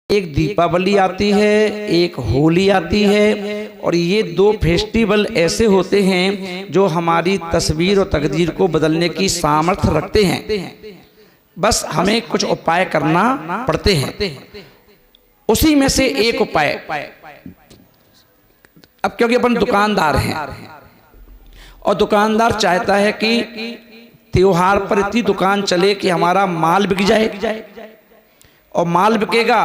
एक दीपावली आती है, एक होली आती है, और ये दो फेस्टिवल ऐसे होते हैं जो हमारी तस्वीर और तकदीर को बदलने की सामर्थ्य रखते हैं। बस हमें कुछ उपाय करना पड़ते हैं। उसी में से एक उपाय, अब क्योंकि अपन दुकानदार हैं और दुकानदार चाहता है कि त्योहार पर इतनी दुकान चले कि हमारा माल बिक जाए, और माल बिकेगा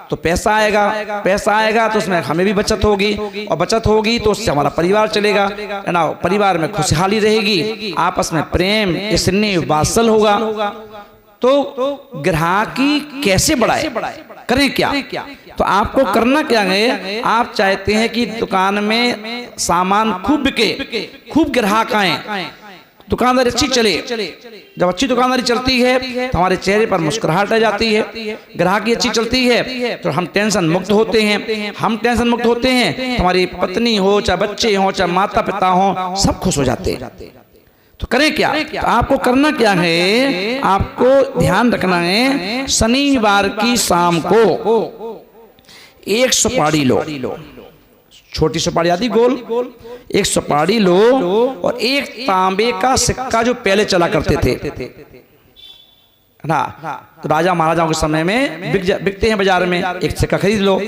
तो पैसा आएगा, पैसा आएगा तो उसमें हमें भी बचत होगी, और बचत होगी तो उससे हमारा परिवार चलेगा, है ना। परिवार में खुशहाली रहेगी, आपस में प्रेम स्नेह वात्सल होगा। तो ग्राहकी कैसे बढ़ाए, करें क्या? तो आपको करना क्या है, आप चाहते हैं कि दुकान में सामान खूब बिके, खूब ग्राहक आए, दुकानदारी अच्छी चले। जब अच्छी दुकानदारी चलती है तो हमारे चेहरे पर मुस्कुराहट आ जाती है, ग्राहकी अच्छी चलती है तो हम टेंशन मुक्त होते हैं। हम टेंशन मुक्त होते हैं तो हमारी पत्नी हो, चाहे बच्चे हो, चाहे माता पिता हो, सब खुश हो जाते हैं। तो करें क्या? तो आपको करना क्या है, आपको ध्यान रखना है, शनिवार की शाम को एक सुपारी लो, छोटी सुपारी आदि गोल, एक सुपारी लो, और एक तांबे का सिक्का जो पहले चला करते थे ना, तो राजा महाराजाओं के समय में बिकते हैं बाजार में, एक सिक्का खरीद लो।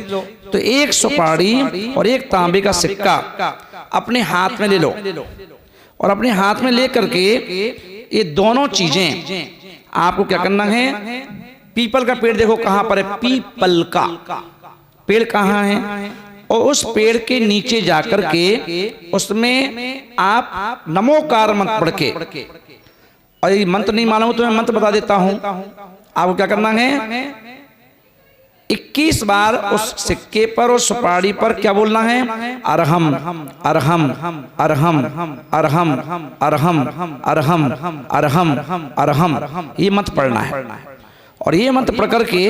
तो एक सुपारी और एक तांबे का सिक्का अपने हाथ में ले लो, और अपने हाथ में ले करके ये दोनों चीजें आपको क्या करना है, पीपल का पेड़ देखो कहां पर है, पीपल का पेड़ कहां है, और उस पेड़ के नीचे जाकर के उसमें आप नमोकार मंत्र पढ़ के, और ये मंत्र नहीं मालूम तो मैं मंत्र बता देता हूं। आपको क्या करना है, 21 बार उस सिक्के पर और सुपारी पर क्या बोलना है, अरहम अरहम अरहम अरहम अरहम अरहम अरहम अरहम, ये मंत्र पढ़ना है। और ये मंत्र पढ़ करके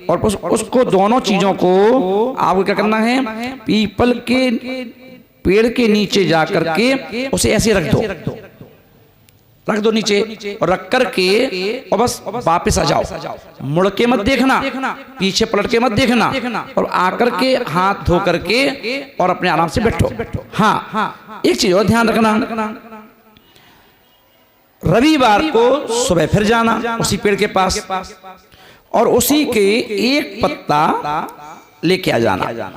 और उसको दोनों चीजों को आपको क्या करना है, पीपल के पेड़ के नीचे जा करके उसे ऐसे रख दो नीचे, और रख करके और बस वापस आ जाओ, मुड़ के मत देखना, पीछे पलट के मत देखना, और आकर के हाथ धो करके और अपने आराम से बैठो। हाँ, एक चीज और ध्यान रखना, रविवार को सुबह फिर जाना उसी पेड़ के पास, और उसी के एक पत्ता लेके आ जाना।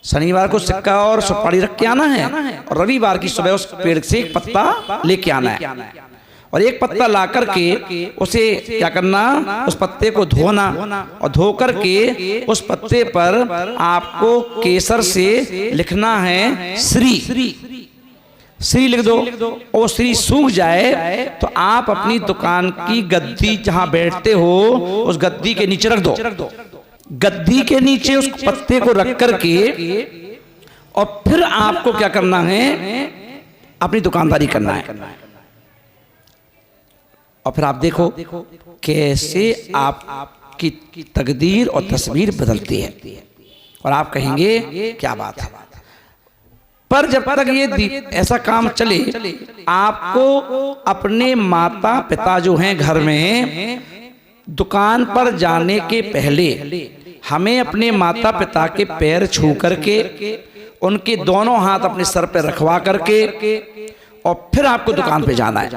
शनिवार को सिक्का और सुपारी रख के आना है, और रविवार की सुबह उस पेड़ से एक पत्ता लेके आना है, और एक पत्ता ला करके उसे क्या करना, उस पत्ते को धोना, और धो करके उस पत्ते पर आपको केसर से लिखना है श्री लिख दो, और श्री सूख जाए तो आप अपनी दुकान की गद्दी जहां बैठते हो उस गद्दी के नीचे रख दो। गद्दी के नीचे उस पत्ते को रख करके और फिर आपको क्या करना है, अपनी दुकानदारी करना है। और फिर आप देखो कैसे आपकी तकदीर और तस्वीर बदलती है, और आप कहेंगे क्या बात है। पर जब तक ये ऐसा काम चले, आपको अपने माता पिता जो हैं घर में, दुकान पर जाने के पहले हमें अपने माता पिता के पैर छू करके उनके दोनों हाथ अपने सर पर रखवा करके और फिर आपको दुकान पे जाना है।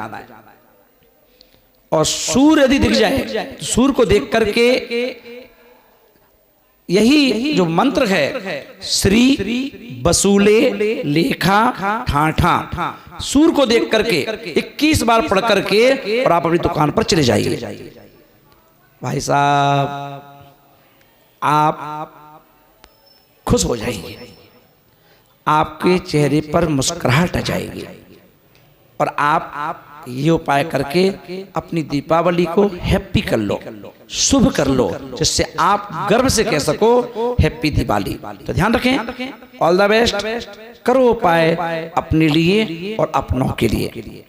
और सूर्य यदि दिख जाए तो सूर्य को देख करके यही जो मंत्र है, श्री बसूले लेखा ठाठा, सूर्य को देख करके 21 बार पढ़ करके और आप अपनी दुकान पर चले जाइए। भाई साहब, आप खुश हो जाएंगे, आपके चेहरे पर मुस्कुराहट आ जाएगी, और आप ये उपाय करके अपनी दीपावली को हैप्पी कर लो, शुभ कर लो, जिससे आप गर्व से कह सको हैप्पी दिवाली। तो ध्यान रखें, ऑल द बेस्ट, करो उपाय अपने लिए और अपनों के लिए।